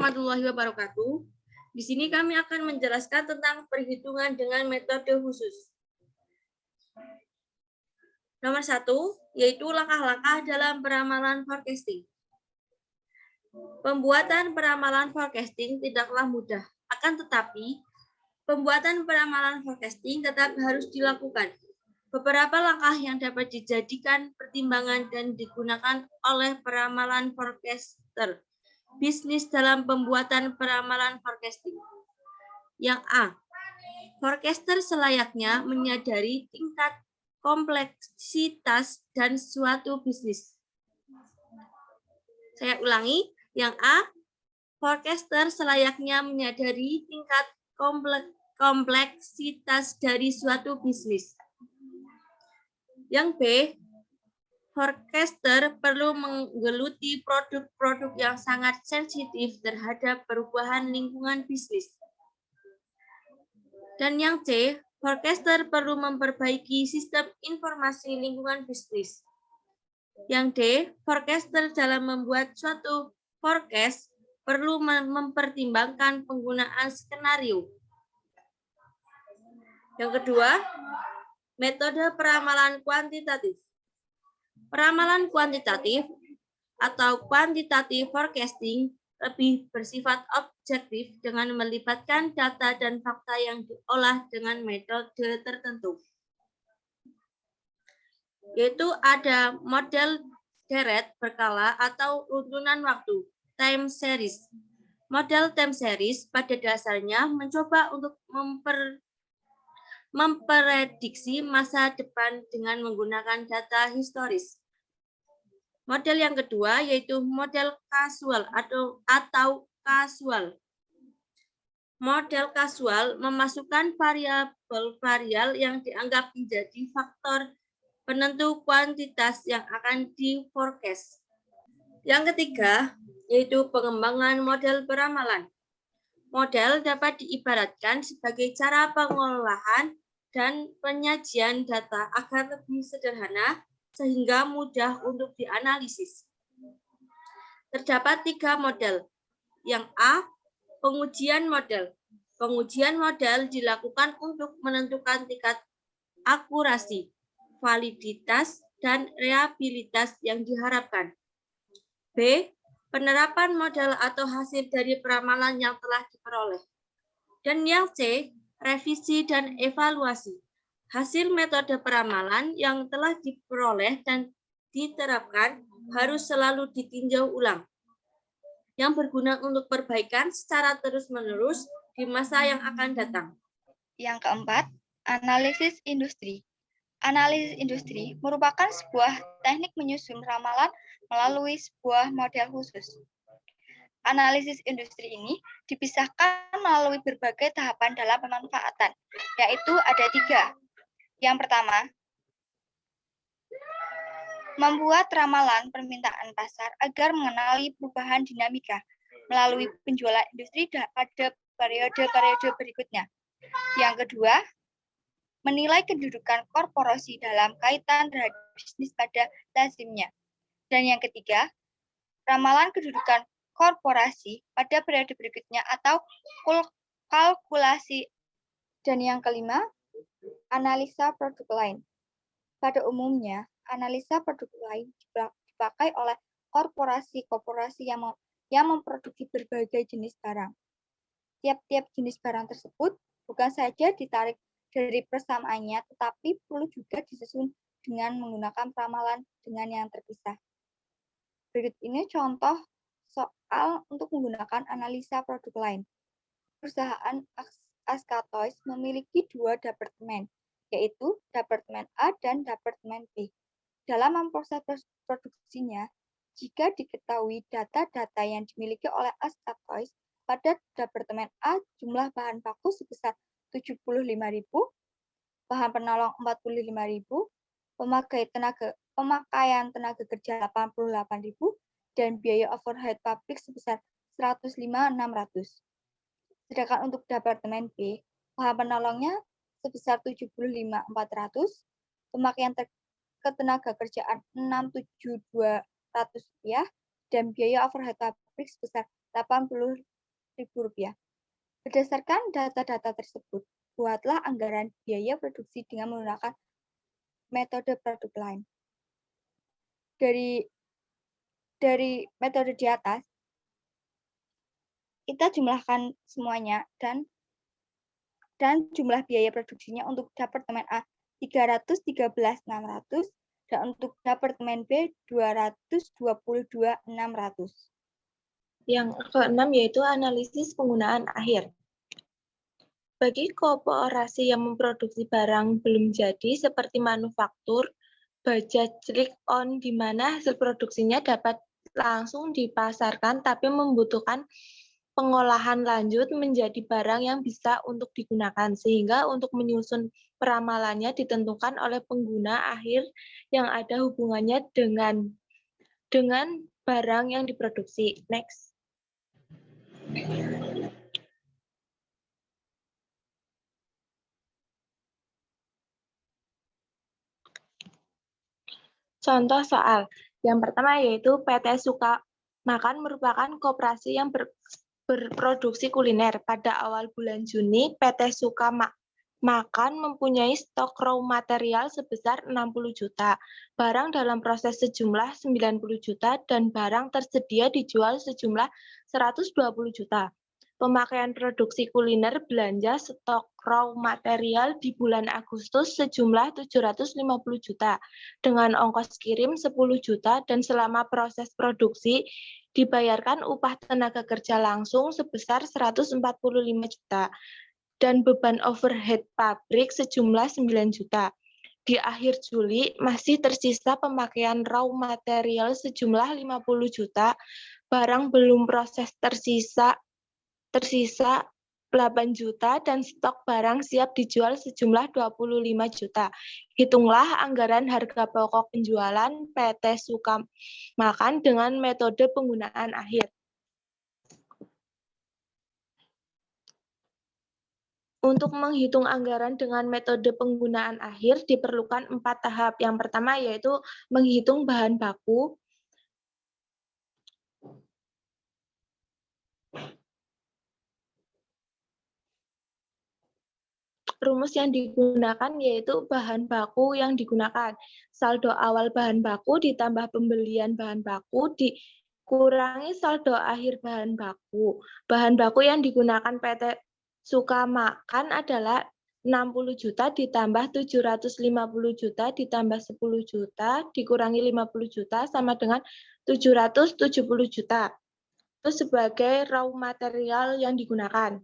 warahmatullahi wabarakatuh. Di sini kami akan menjelaskan tentang perhitungan dengan metode khusus. Nomor 1, yaitu langkah-langkah dalam peramalan forecasting. Pembuatan peramalan forecasting tidaklah mudah, akan tetapi pembuatan peramalan forecasting tetap harus dilakukan. Beberapa langkah yang dapat dijadikan pertimbangan dan digunakan oleh peramalan forecaster bisnis dalam pembuatan peramalan forecasting. Yang A, forecaster selayaknya menyadari tingkat kompleksitas dan suatu bisnis. Saya ulangi, yang A, forecaster selayaknya menyadari tingkat kompleksitas dari suatu bisnis. Yang B, forecaster perlu menggeluti produk-produk yang sangat sensitif terhadap perubahan lingkungan bisnis. Dan yang C, forecaster perlu memperbaiki sistem informasi lingkungan bisnis. Yang D, forecaster dalam membuat suatu forecast perlu mempertimbangkan penggunaan skenario. Yang kedua, metode peramalan kuantitatif. Peramalan kuantitatif atau quantitative forecasting lebih bersifat objektif dengan melibatkan data dan fakta yang diolah dengan metode tertentu. Yaitu ada model deret berkala atau runtunan waktu, time series. Model time series pada dasarnya mencoba untuk memprediksi masa depan dengan menggunakan data historis. Model yang kedua yaitu model kasual atau kasual. Model kasual memasukkan variabel-variabel yang dianggap menjadi faktor penentu kuantitas yang akan di-forecast. Yang ketiga yaitu pengembangan model peramalan. Model dapat diibaratkan sebagai cara pengolahan dan penyajian data agar lebih sederhana sehingga mudah untuk dianalisis. Terdapat 3 model. Yang A, pengujian model. Pengujian model dilakukan untuk menentukan tingkat akurasi, validitas, dan reliabilitas yang diharapkan. B, penerapan model atau hasil dari peramalan yang telah diperoleh. Dan yang C, revisi dan evaluasi. Hasil metode peramalan yang telah diperoleh dan diterapkan harus selalu ditinjau ulang, yang berguna untuk perbaikan secara terus-menerus di masa yang akan datang. Yang keempat, analisis industri. Analisis industri merupakan sebuah teknik menyusun ramalan melalui sebuah model khusus. Analisis industri ini dipisahkan melalui berbagai tahapan dalam pemanfaatan, yaitu ada 3. Yang pertama, membuat ramalan permintaan pasar agar mengenali perubahan dinamika melalui penjualan industri pada periode-periode berikutnya. Yang kedua, menilai kedudukan korporasi dalam kaitan terhadap bisnis pada lazimnya. Dan yang ketiga, ramalan kedudukan korporasi pada periode berikutnya atau kalkulasi. Dan yang kelima, analisa produk lain. Pada umumnya, analisa produk lain dipakai oleh korporasi-korporasi yang memproduksi berbagai jenis barang. Tiap-tiap jenis barang tersebut bukan saja ditarik dari persamaannya, tetapi perlu juga disusun dengan menggunakan ramalan dengan yang terpisah. Berikut ini contoh soal untuk menggunakan analisa produk lain. Perusahaan Askatois memiliki 2 departemen, yaitu Departemen A dan Departemen B. Dalam memproses produksinya, jika diketahui data-data yang dimiliki oleh Askatois pada Departemen A jumlah bahan baku sebesar 75.000, bahan penolong 45.000, pemakaian tenaga kerja 88.000, dan biaya overhead pabrik sebesar 105.600. Sedangkan untuk Departemen B, bahan penolongnya sebesar 75.400, pemakaian ketenaga kerjaan 6.700 rupiah, dan biaya overhead pabrik sebesar 88.000 Rp400.000. Berdasarkan data-data tersebut, buatlah anggaran biaya produksi dengan menggunakan metode produk line. Dari metode di atas, kita jumlahkan semuanya dan jumlah biaya produksinya untuk Departemen A 313.600 dan untuk Departemen B 222.600. Yang keenam yaitu analisis penggunaan akhir. Bagi koperasi yang memproduksi barang belum jadi seperti manufaktur, baja click-on di mana hasil produksinya dapat langsung dipasarkan tapi membutuhkan pengolahan lanjut menjadi barang yang bisa untuk digunakan, sehingga untuk menyusun peramalannya ditentukan oleh pengguna akhir yang ada hubungannya dengan barang yang diproduksi. Next. Contoh soal. Yang pertama yaitu PT Suka Makan merupakan koperasi yang berproduksi kuliner. Pada awal bulan Juni, PT Suka Makan mempunyai stok raw material sebesar 60 juta, barang dalam proses sejumlah 90 juta, dan barang tersedia dijual sejumlah 120 juta. Pemakaian produksi kuliner belanja stok raw material di bulan Agustus sejumlah 750 juta, dengan ongkos kirim 10 juta dan selama proses produksi dibayarkan upah tenaga kerja langsung sebesar 145 juta dan beban overhead pabrik sejumlah 9 juta. Di akhir Juli masih tersisa pemakaian raw material sejumlah 50 juta, barang belum proses tersisa 8 juta dan stok barang siap dijual sejumlah 25 juta. Hitunglah anggaran harga pokok penjualan PT Suka Makan dengan metode penggunaan akhir. Untuk menghitung anggaran dengan metode penggunaan akhir diperlukan 4 tahap. Yang pertama yaitu menghitung bahan baku. Rumus yang digunakan yaitu bahan baku yang digunakan. Saldo awal bahan baku ditambah pembelian bahan baku dikurangi saldo akhir bahan baku. Bahan baku yang digunakan PT Suka Makan adalah 60 juta ditambah 750 juta ditambah 10 juta dikurangi 50 juta sama dengan 770 juta. Itu sebagai raw material yang digunakan.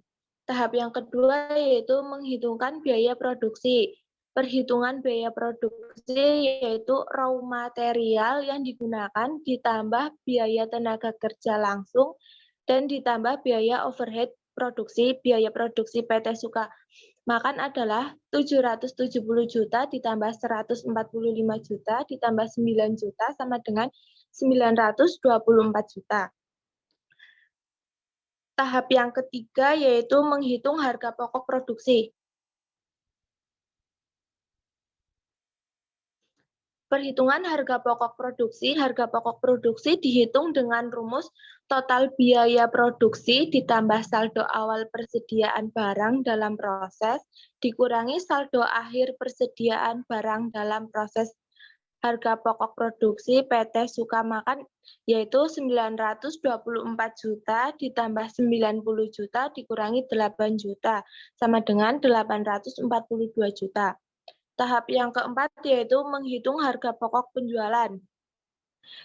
Tahap yang kedua yaitu menghitungkan biaya produksi. Perhitungan biaya produksi yaitu raw material yang digunakan ditambah biaya tenaga kerja langsung dan ditambah biaya overhead produksi. Biaya produksi PT Suka Makan adalah 770 juta ditambah 145 juta ditambah 9 juta sama dengan 924 juta. Tahap yang ketiga yaitu menghitung harga pokok produksi. Perhitungan harga pokok produksi dihitung dengan rumus total biaya produksi ditambah saldo awal persediaan barang dalam proses dikurangi saldo akhir persediaan barang dalam proses. Harga pokok produksi PT Suka Makan yaitu 924 juta ditambah 90 juta dikurangi 8 juta sama dengan 842 juta. Tahap yang keempat yaitu menghitung harga pokok penjualan.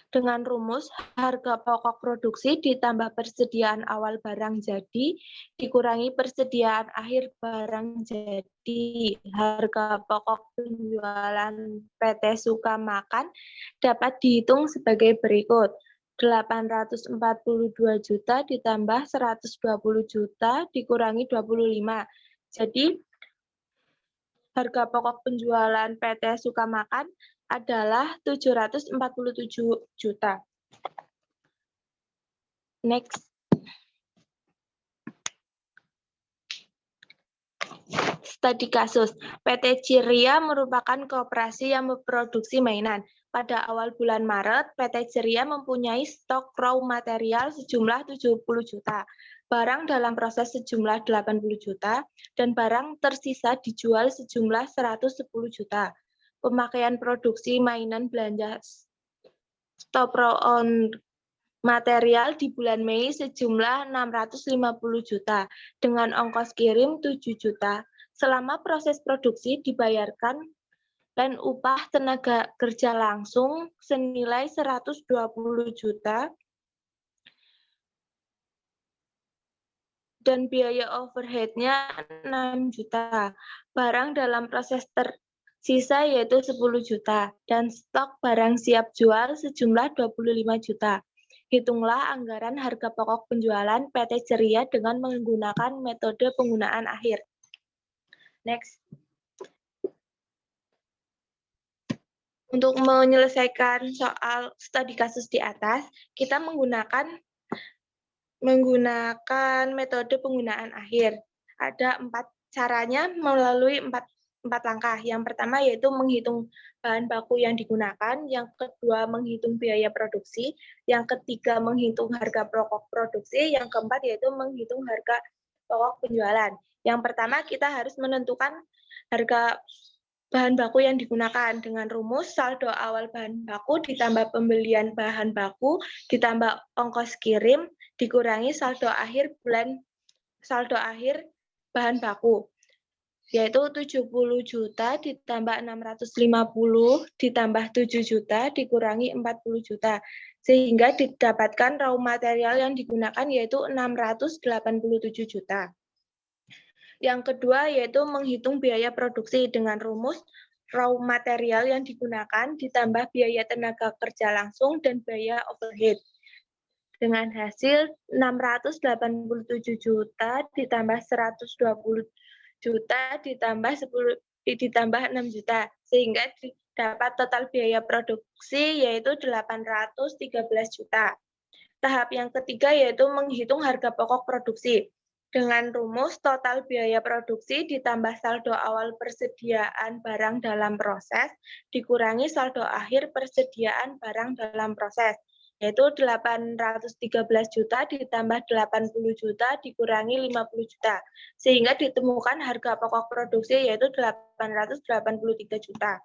Dengan rumus harga pokok produksi ditambah persediaan awal barang jadi dikurangi persediaan akhir barang jadi. Harga pokok penjualan PT Suka Makan dapat dihitung sebagai berikut. 842 juta ditambah 120 juta dikurangi 25. Jadi harga pokok penjualan PT Suka Makan adalah 747 juta. Next. Studi kasus. PT Ciria merupakan koperasi yang memproduksi mainan. pada awal bulan Maret, PT Ceria mempunyai stok raw material sejumlah 70 juta, barang dalam proses sejumlah 80 juta, dan barang tersisa dijual sejumlah 110 juta. Pemakaian produksi mainan belanja stop raw on material di bulan Mei sejumlah 650 juta, dengan ongkos kirim 7 juta. Selama proses produksi dibayarkan dan upah tenaga kerja langsung senilai 120 juta dan biaya overhead-nya 6 juta. Barang dalam proses tersisa yaitu 10 juta dan stok barang siap jual sejumlah 25 juta. Hitunglah anggaran harga pokok penjualan PT Ceria dengan menggunakan metode penggunaan akhir. Next. Untuk menyelesaikan soal studi kasus di atas, kita menggunakan metode penggunaan akhir. Ada 4 caranya melalui 4 langkah. Yang pertama yaitu menghitung bahan baku yang digunakan, yang kedua menghitung biaya produksi, yang ketiga menghitung harga pokok produksi, yang keempat yaitu menghitung harga pokok penjualan. Yang pertama kita harus menentukan harga bahan baku yang digunakan dengan rumus saldo awal bahan baku ditambah pembelian bahan baku ditambah ongkos kirim dikurangi saldo akhir bahan baku, yaitu 70 juta ditambah 650 ditambah 7 juta dikurangi 40 juta, sehingga didapatkan raw material yang digunakan yaitu 687 juta. Yang kedua yaitu menghitung biaya produksi dengan rumus raw material yang digunakan ditambah biaya tenaga kerja langsung dan biaya overhead. Dengan hasil 687 juta ditambah 120 juta ditambah 6 juta, sehingga dapat total biaya produksi yaitu 813 juta. Tahap yang ketiga yaitu menghitung harga pokok produksi. Dengan rumus total biaya produksi ditambah saldo awal persediaan barang dalam proses dikurangi saldo akhir persediaan barang dalam proses, yaitu 813 juta ditambah 80 juta dikurangi 50 juta, sehingga ditemukan harga pokok produksi yaitu 883 juta.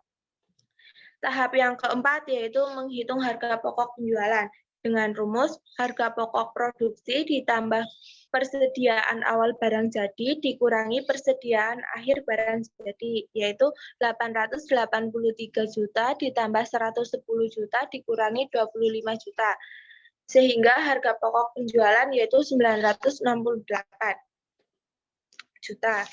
Tahap yang keempat yaitu menghitung harga pokok penjualan. Dengan rumus harga pokok produksi ditambah persediaan awal barang jadi dikurangi persediaan akhir barang jadi, yaitu 883 juta ditambah 110 juta dikurangi 25 juta, sehingga harga pokok penjualan yaitu 968 juta.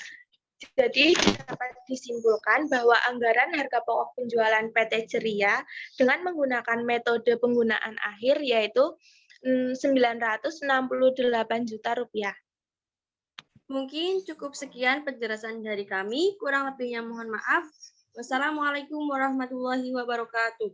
Jadi dapat disimpulkan bahwa anggaran harga pokok penjualan PT Ceria dengan menggunakan metode penggunaan akhir yaitu 968 juta rupiah. Mungkin cukup sekian penjelasan dari kami, kurang lebihnya mohon maaf. Wassalamualaikum warahmatullahi wabarakatuh.